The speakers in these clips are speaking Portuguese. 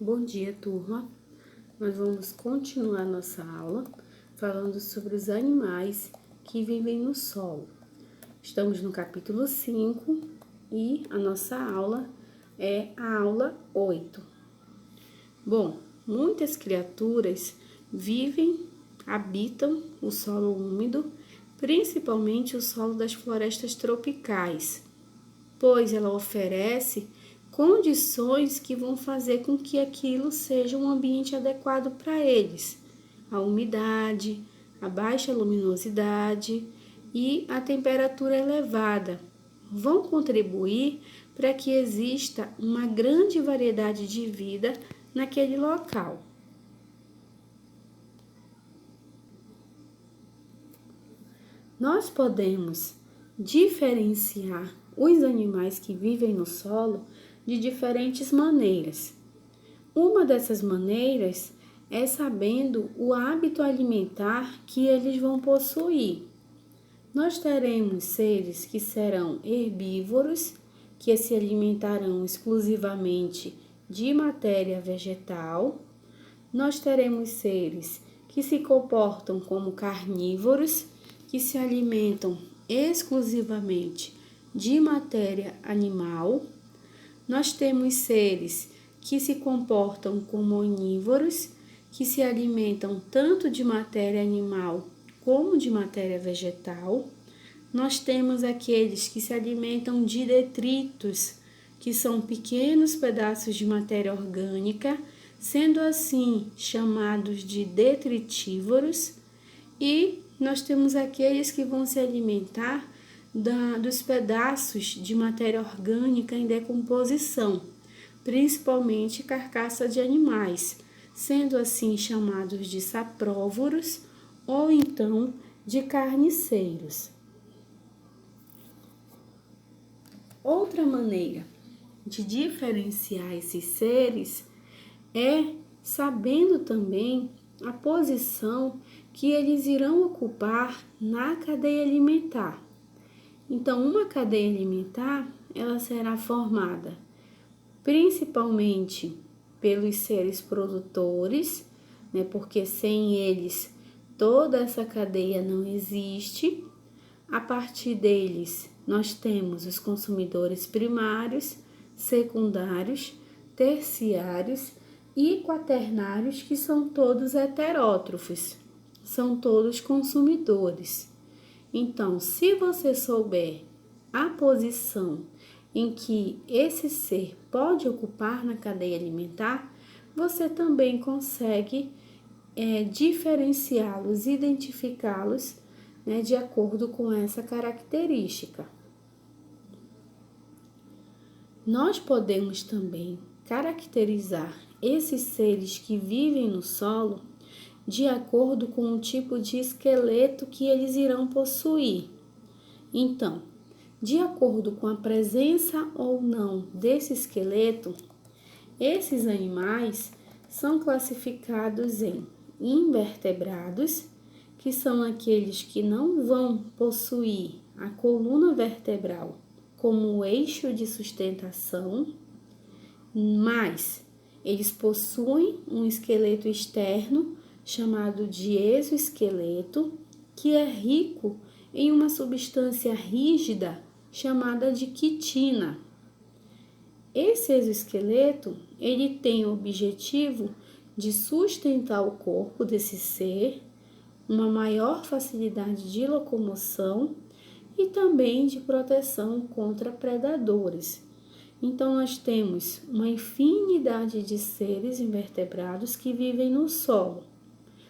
Bom dia, turma. Nós vamos continuar nossa aula falando sobre os animais que vivem no solo. Estamos no capítulo 5 e a nossa aula é a aula 8. Bom, muitas criaturas habitam o solo úmido, principalmente o solo das florestas tropicais, pois ela oferece condições que vão fazer com que aquilo seja um ambiente adequado para eles. A umidade, a baixa luminosidade e a temperatura elevada vão contribuir para que exista uma grande variedade de vida naquele local. Nós podemos diferenciar os animais que vivem no solo de diferentes maneiras. Uma dessas maneiras é sabendo o hábito alimentar que eles vão possuir. Nós teremos seres que serão herbívoros, que se alimentarão exclusivamente de matéria vegetal. Nós teremos seres que se comportam como carnívoros, que se alimentam exclusivamente de matéria animal. Nós temos seres que se comportam como onívoros, que se alimentam tanto de matéria animal como de matéria vegetal. Nós temos aqueles que se alimentam de detritos, que são pequenos pedaços de matéria orgânica, sendo assim chamados de detritívoros. E nós temos aqueles que vão se alimentar dos pedaços de matéria orgânica em decomposição, principalmente carcaça de animais, sendo assim chamados de sapróvoros ou então de carniceiros. Outra maneira de diferenciar esses seres é sabendo também a posição que eles irão ocupar na cadeia alimentar. Então, uma cadeia alimentar, ela será formada principalmente pelos seres produtores, porque sem eles toda essa cadeia não existe. A partir deles, nós temos os consumidores primários, secundários, terciários e quaternários, que são todos heterótrofos, são todos consumidores. Então, se você souber a posição em que esse ser pode ocupar na cadeia alimentar, você também consegue diferenciá-los, identificá-los, de acordo com essa característica. Nós podemos também caracterizar esses seres que vivem no solo de acordo com o tipo de esqueleto que eles irão possuir. Então, de acordo com a presença ou não desse esqueleto, esses animais são classificados em invertebrados, que são aqueles que não vão possuir a coluna vertebral como eixo de sustentação, mas eles possuem um esqueleto externo chamado de exoesqueleto, que é rico em uma substância rígida chamada de quitina. Esse exoesqueleto, ele tem o objetivo de sustentar o corpo desse ser, uma maior facilidade de locomoção e também de proteção contra predadores. Então, nós temos uma infinidade de seres invertebrados que vivem no solo.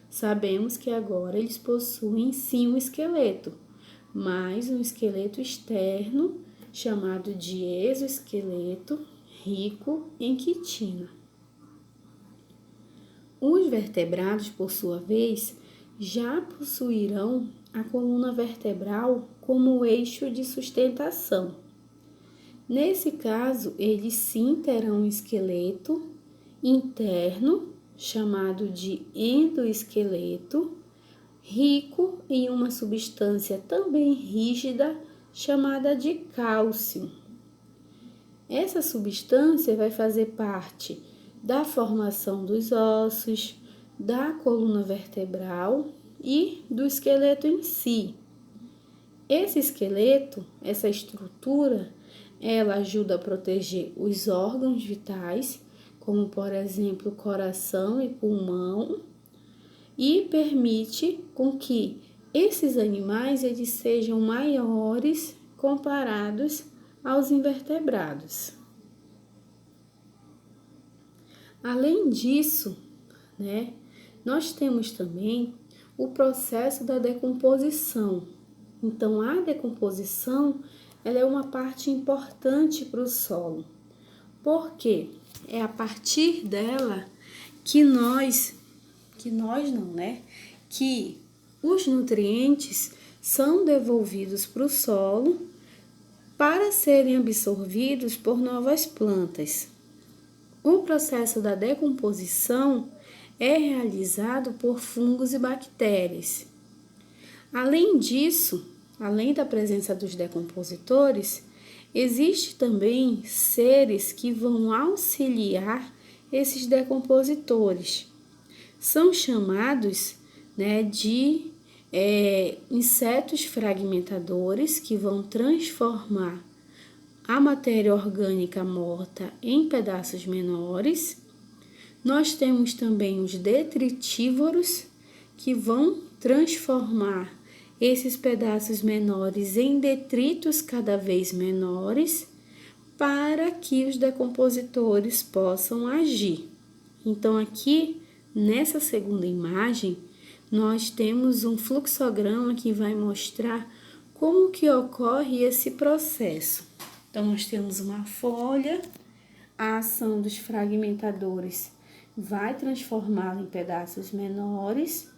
Sabemos que agora eles possuem sim um esqueleto, mas um esqueleto externo chamado de exoesqueleto, rico em quitina. Os vertebrados, por sua vez, já possuirão a coluna vertebral como eixo de sustentação. Nesse caso, eles sim terão um esqueleto interno, chamado de endoesqueleto, rico em uma substância também rígida, chamada de cálcio. Essa substância vai fazer parte da formação dos ossos, da coluna vertebral e do esqueleto em si. Esse esqueleto, essa estrutura, ela ajuda a proteger os órgãos vitais, como por exemplo coração e pulmão, e permite com que esses animais eles sejam maiores comparados aos invertebrados. Além disso, nós temos também o processo da decomposição. Então, a decomposição ela é uma parte importante para o solo, porque é a partir dela que os nutrientes são devolvidos para o solo para serem absorvidos por novas plantas. O processo da decomposição é realizado por fungos e bactérias. Além disso, além da presença dos decompositores, existe também seres que vão auxiliar esses decompositores. São chamados de insetos fragmentadores que vão transformar a matéria orgânica morta em pedaços menores. Nós temos também os detritívoros, que vão transformar esses pedaços menores em detritos cada vez menores, para que os decompositores possam agir. Então, aqui, nessa segunda imagem, nós temos um fluxograma que vai mostrar como que ocorre esse processo. Então, nós temos uma folha, a ação dos fragmentadores vai transformá-la em pedaços menores,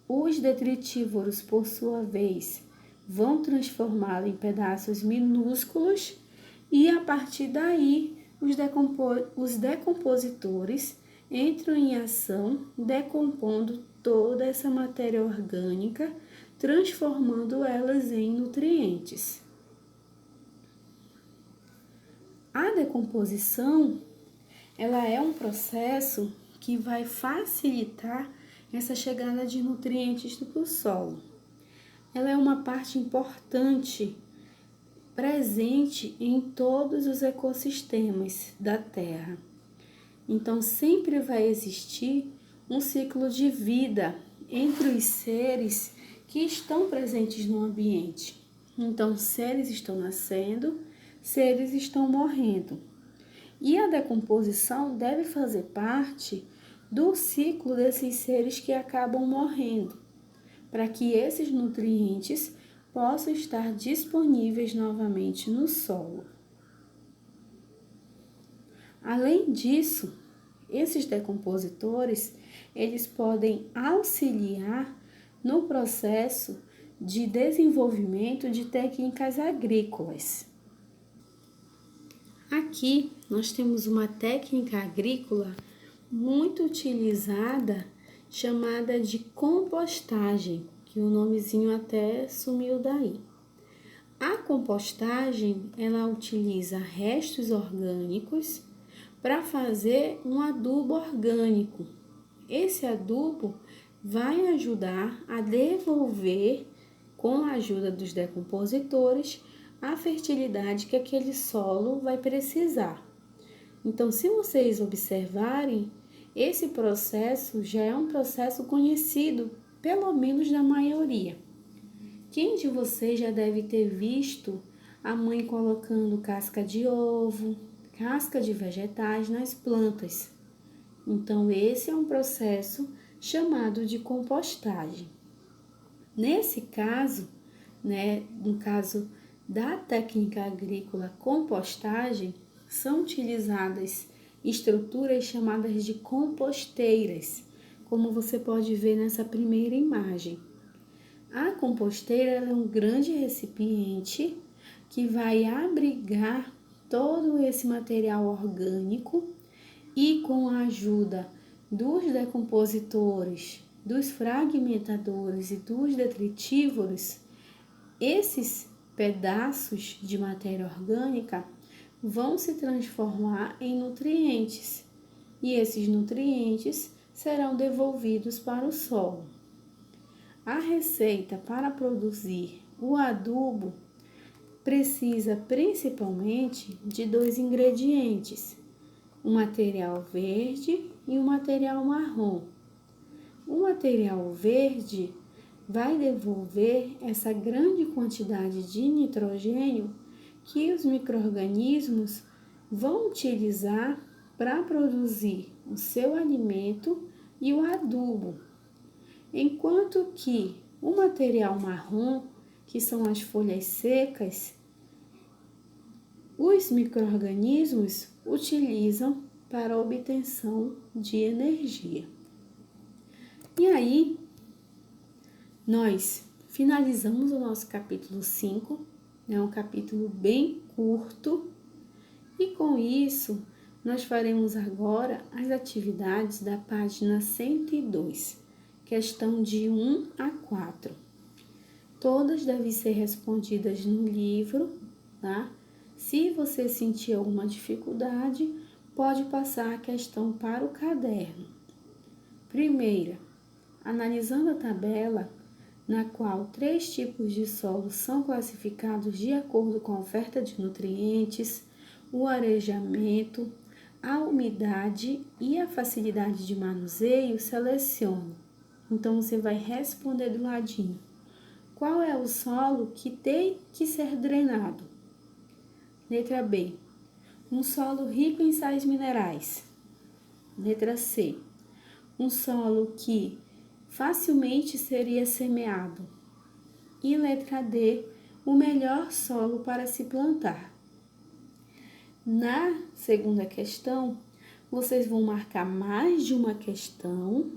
os detritívoros, por sua vez, vão transformá-la em pedaços minúsculos e, a partir daí, os decompositores entram em ação, decompondo toda essa matéria orgânica, transformando elas em nutrientes. A decomposição, ela é um processo que vai facilitar essa chegada de nutrientes para o solo. Ela é uma parte importante, presente em todos os ecossistemas da Terra. Então, sempre vai existir um ciclo de vida entre os seres que estão presentes no ambiente. Então, seres estão nascendo, seres estão morrendo. E a decomposição deve fazer parte do ciclo desses seres que acabam morrendo, para que esses nutrientes possam estar disponíveis novamente no solo. Além disso, esses decompositores, eles podem auxiliar no processo de desenvolvimento de técnicas agrícolas. Aqui nós temos uma técnica agrícola muito utilizada, chamada de compostagem, que o nomezinho até sumiu daí. A compostagem, ela utiliza restos orgânicos para fazer um adubo orgânico. Esse adubo vai ajudar a devolver, com a ajuda dos decompositores, a fertilidade que aquele solo vai precisar. Então, se vocês observarem, esse processo já é um processo conhecido, pelo menos da maioria. Quem de vocês já deve ter visto a mãe colocando casca de ovo, casca de vegetais nas plantas? Então, esse é um processo chamado de compostagem. Nesse caso, no caso da técnica agrícola compostagem, são utilizadas estruturas chamadas de composteiras, como você pode ver nessa primeira imagem. A composteira é um grande recipiente que vai abrigar todo esse material orgânico e, com a ajuda dos decompositores, dos fragmentadores e dos detritívoros, esses pedaços de matéria orgânica vão se transformar em nutrientes. e esses nutrientes serão devolvidos para o solo. A receita para produzir o adubo precisa principalmente de 2 ingredientes, um material verde e um material marrom. O material verde vai devolver essa grande quantidade de nitrogênio que os micro-organismos vão utilizar para produzir o seu alimento e o adubo, enquanto que o material marrom, que são as folhas secas, os micro-organismos utilizam para a obtenção de energia. E aí, nós finalizamos o nosso capítulo 5, é um capítulo bem curto, e com isso, nós faremos agora as atividades da página 102, questão de 1 a 4. Todas devem ser respondidas no livro, tá? Se você sentir alguma dificuldade, pode passar a questão para o caderno. Primeira, analisando a tabela, na qual 3 tipos de solo são classificados de acordo com a oferta de nutrientes, o arejamento, a umidade e a facilidade de manuseio, selecione. Então, você vai responder do ladinho. Qual é o solo que tem que ser drenado? Letra B. Um solo rico em sais minerais. Letra C. Um solo que facilmente seria semeado. E letra D. O melhor solo para se plantar. Na segunda questão, vocês vão marcar mais de uma questão,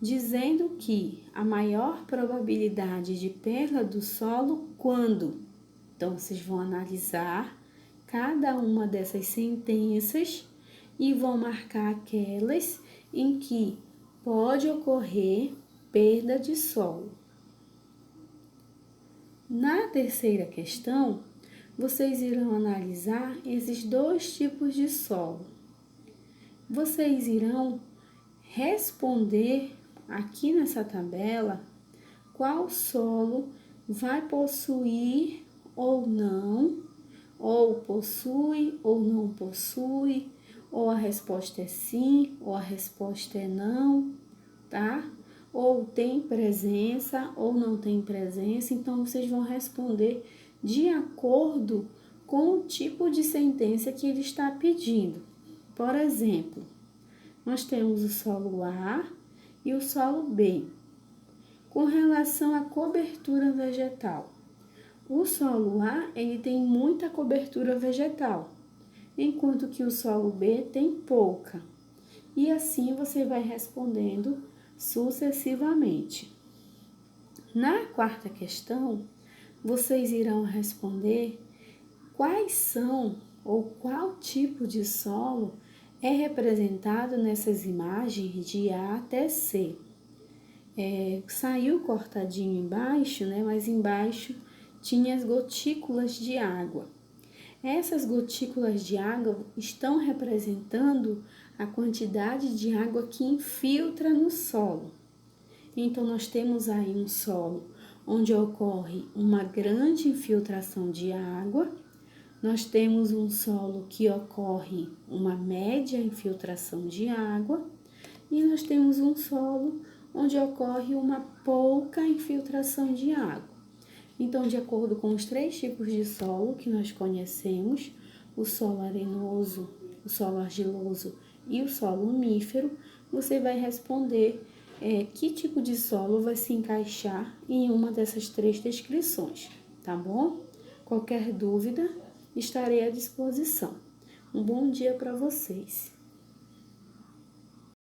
dizendo que a maior probabilidade de perda do solo quando? Então, vocês vão analisar cada uma dessas sentenças e vão marcar aquelas em que pode ocorrer perda de solo. Na terceira questão, vocês irão analisar esses 2 tipos de solo. Vocês irão responder aqui nessa tabela qual solo vai possuir ou não, ou possui ou não possui, ou a resposta é sim, ou a resposta é não, tá? Ou tem presença ou não tem presença. Então, vocês vão responder de acordo com o tipo de sentença que ele está pedindo. Por exemplo, nós temos o solo A e o solo B. Com relação à cobertura vegetal, o solo A ele tem muita cobertura vegetal, enquanto que o solo B tem pouca. E assim você vai respondendo sucessivamente. Na quarta questão, vocês irão responder quais são ou qual tipo de solo é representado nessas imagens de A até C. Saiu cortadinho embaixo, né? Mas embaixo tinha as gotículas de água. Essas gotículas de água estão representando a quantidade de água que infiltra no solo. Então, nós temos aí um solo onde ocorre uma grande infiltração de água. Nós temos um solo que ocorre uma média infiltração de água. E nós temos um solo onde ocorre uma pouca infiltração de água. Então, de acordo com os 3 tipos de solo que nós conhecemos, o solo arenoso, o solo argiloso e o solo umífero, você vai responder que tipo de solo vai se encaixar em uma dessas 3 descrições, tá bom? Qualquer dúvida, estarei à disposição. Um bom dia para vocês.